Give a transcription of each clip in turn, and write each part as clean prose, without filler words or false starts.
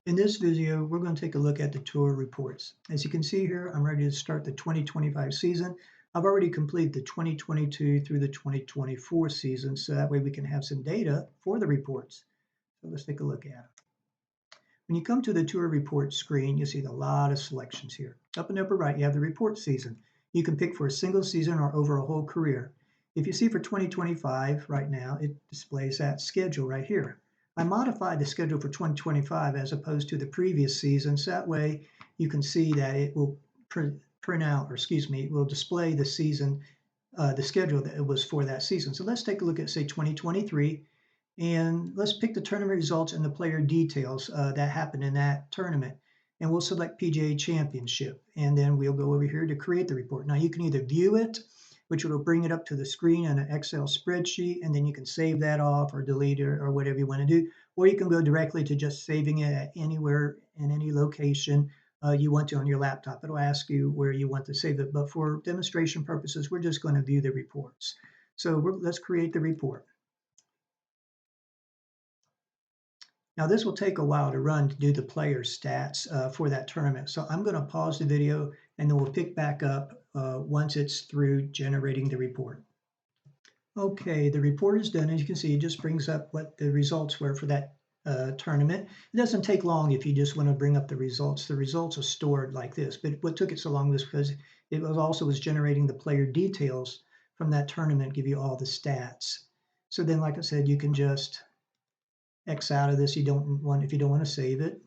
In this video, we're going to take a look at the tour reports. As you can see here, I'm ready to start the 2025 season. I've already completed the 2022 through the 2024 season, so that way we can have some data for the reports. So let's take a look at it. When you come to the tour report screen, you see a lot of selections here. Up in the upper right, you have the report season. You can pick for a single season or over a whole career. If you see for 2025 right now, it displays that schedule right here. I modified the schedule for 2025 as opposed to the previous season, so that way you can see that it will it will display the season, the schedule that it was for that season. So let's take a look at, say, 2023, and let's pick the tournament results and the player details that happened in that tournament. And we'll select PGA Championship, and then we'll go over here to create the report. Now you can either view it, which will bring it up to the screen in an Excel spreadsheet, and then you can save that off or delete it or whatever you want to do. Or you can go directly to just saving it at anywhere in any location you want to on your laptop. It'll ask you where you want to save it. But for demonstration purposes, we're just going to view the reports. So let's create the report. Now this will take a while to run to do the player stats for that tournament. So I'm going to pause the video and then we'll pick back up once it's through generating the report. Okay, the report is done. As you can see, it just brings up what the results were for that tournament. It doesn't take long if you just want to bring up the results. The results are stored like this, but what took it so long was because it was generating the player details from that tournament, give you all the stats. So then, like I said, you can just X out of this if you don't want to save it.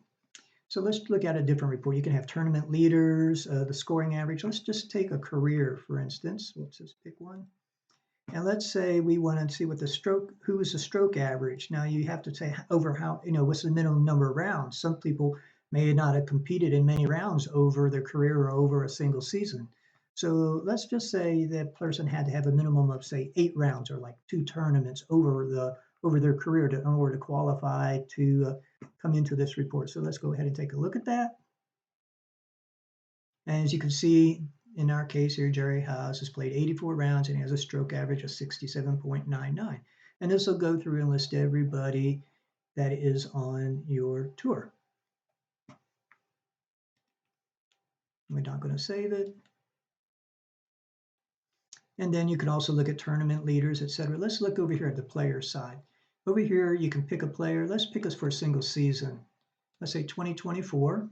So let's look at a different report. You can have tournament leaders, the scoring average. Let's just take a career, for instance. Let's just pick one. And let's say we want to see what who is the stroke average. Now you have to say over what's the minimum number of rounds. Some people may not have competed in many rounds over their career or over a single season. So let's just say that person had to have a minimum of, say, 8 rounds or like 2 tournaments over their career in order to qualify to come into this report. So let's go ahead and take a look at that. And as you can see, in our case here, Jerry Haas has played 84 rounds and he has a stroke average of 67.99. And this will go through and list everybody that is on your tour. We're not going to save it. And then you can also look at tournament leaders, etc. Let's look over here at the player side. Over here, you can pick a player. Let's pick us for a single season. Let's say 2024.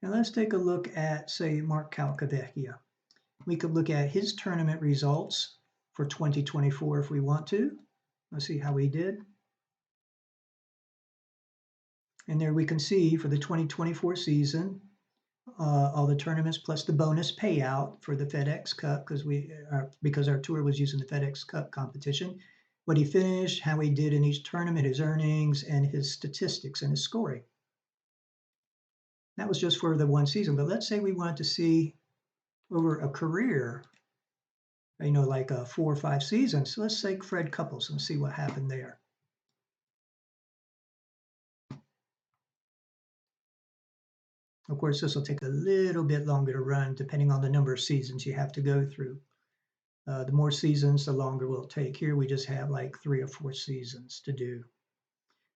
And let's take a look at, say, Mark Calcavecchia. We could look at his tournament results for 2024 if we want to. Let's see how he did. And there we can see for the 2024 season, all the tournaments plus the bonus payout for the FedEx Cup because our tour was using the FedEx Cup competition. What he finished, how he did in each tournament, his earnings, and his statistics and his scoring. That was just for the one season. But let's say we wanted to see over a career, like 4 or 5 seasons. So let's take Fred Couples and see what happened there. Of course, this will take a little bit longer to run depending on the number of seasons you have to go through. The more seasons, the longer will take. Here we just have like 3 or 4 seasons to do.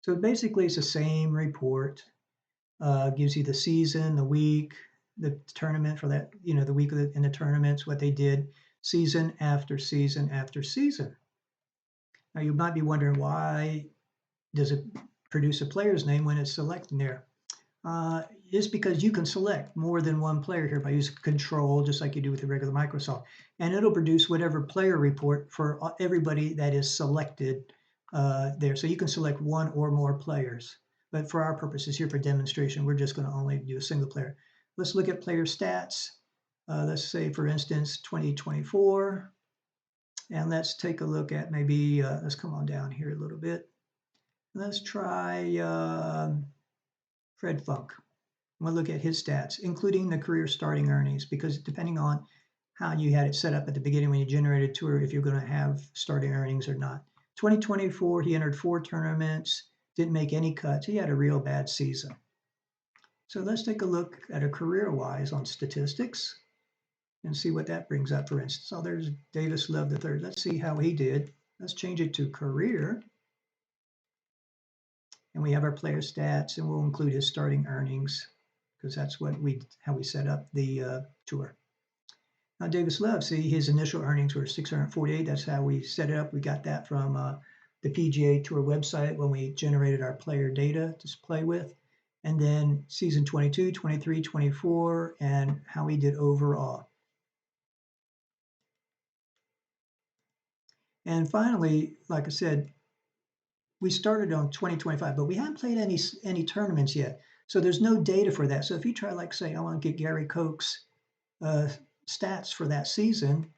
So basically it's the same report. Gives you the season, the week, the tournament for that, the week in the tournaments, what they did season after season after season. Now you might be wondering, why does it produce a player's name when it's selecting there? It's because you can select more than one player here by using control, just like you do with the regular Microsoft. And it'll produce whatever player report for everybody that is selected there. So you can select one or more players. But for our purposes here for demonstration, we're just going to only do a single player. Let's look at player stats. Let's say, for instance, 2024. And let's take a look at maybe, let's come on down here a little bit. Let's try Fred Funk. We'll look at his stats, including the career starting earnings, because depending on how you had it set up at the beginning when you generated a tour, if you're going to have starting earnings or not. 2024, he entered 4 tournaments, didn't make any cuts. He had a real bad season. So let's take a look at a career-wise on statistics and see what that brings up, for instance. Oh, there's Davis Love III. Let's see how he did. Let's change it to career. And we have our player stats, and we'll include his starting earnings because that's how we set up the tour. Now Davis Love, see his initial earnings were 648. That's how we set it up. We got that from the PGA Tour website when we generated our player data to play with. And then season 22, 23, 24, and how he did overall. And finally, like I said, we started on 2025, but we haven't played any tournaments yet. So there's no data for that. So if you try, like, say, I want to get Gary Koch's stats for that season,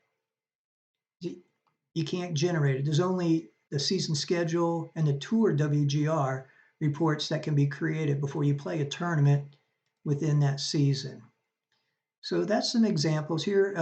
you can't generate it. There's only the season schedule and the tour WGR reports that can be created before you play a tournament within that season. So that's some examples here.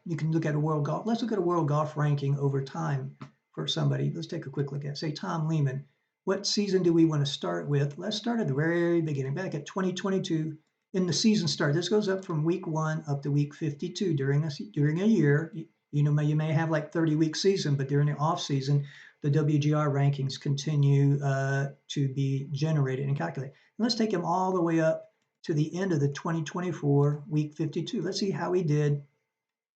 You can look at a world golf. Let's look at a world golf ranking over time for somebody. Let's take a quick look at, say, Tom Lehman. What season do we want to start with? Let's start at the very beginning, back at 2022. In the season start, this goes up from week 1 up to week 52 during a year. You may have like 30-week season, but during the off season, the WGR rankings continue to be generated and calculated. And let's take them all the way up to the end of the 2024 week 52. Let's see how he did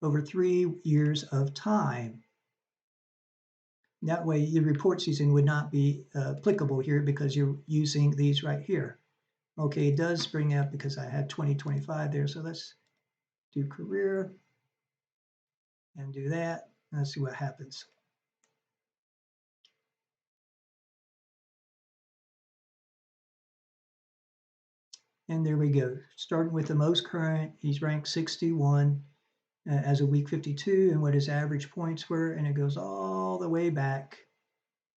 over 3 years of time. That way your report season would not be applicable here because you're using these right here. Okay, it does bring up because I had 2025 there. So let's do career and do that. Let's see what happens. And there we go. Starting with the most current, he's ranked 61 as of week 52 and what his average points were. And it goes all the way back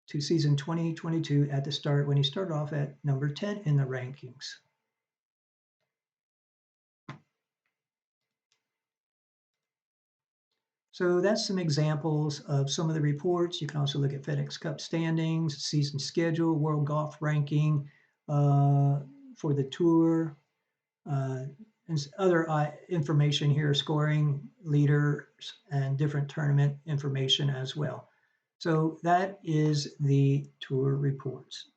to season 2022 at the start when he started off at number 10 in the rankings. So that's some examples of some of the reports. You can also look at FedEx Cup standings, season schedule, world golf ranking for the tour, and other information here, scoring, leaders, and different tournament information as well. So that is the tour reports.